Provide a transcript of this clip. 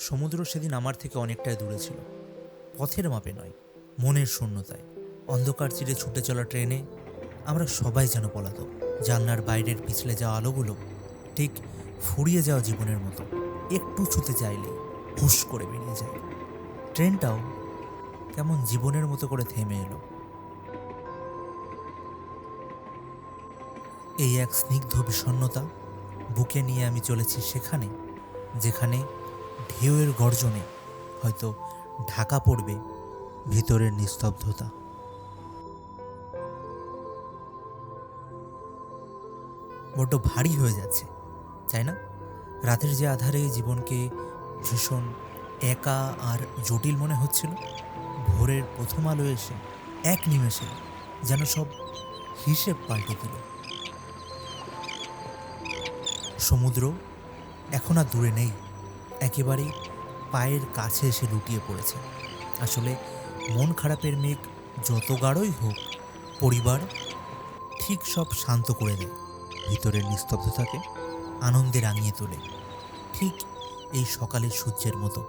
সমুদ্র সেদিন আমার থেকে অনেকটাই দূরে ছিল, পথের মাপে নয়, মনের শূন্যতায়। অন্ধকার চিরে ছুটে চলা ট্রেনে আমরা সবাই যেন পলাতক। জানলার বাইরের পিছলে যাওয়া আলোগুলো ঠিক ফুরিয়ে যাওয়া জীবনের মতো, একটু ছুতে চাইলেই হুশ করে বেরিয়ে যায়। ট্রেনটাও কেমন জীবনের মতো করে থেমে এলো। এই এক স্নিগ্ধ বিষণ্ণতা বুকে নিয়ে আমি চলেছি সেখানে, যেখানে ঢেউয়ের গর্জনে হয়তো ঢাকা পড়বে ভিতরের নিস্তব্ধতা। বড্ড ভারী হয়ে যাচ্ছে, তাই না? রাতের যে আধারে জীবনকে ভীষণ একা আর জটিল মনে হচ্ছিল, ভোরের প্রথম আলো এসে এক নিমেষে যেন সব হিসেব পাল্টে দিল। সমুদ্র এখন আর দূরে নেই, একেবারে পায়ের কাছে এসে লুটিয়ে পড়েছে। আসলে মন খারাপের মেঘ যত গাঢ়ই হোক, পরিবার ঠিক সব শান্ত করে দেয়, ভিতরের নিস্তব্ধতাকে আনন্দে রাঙিয়ে তোলে, ঠিক এই সকালের সূর্যের মতো।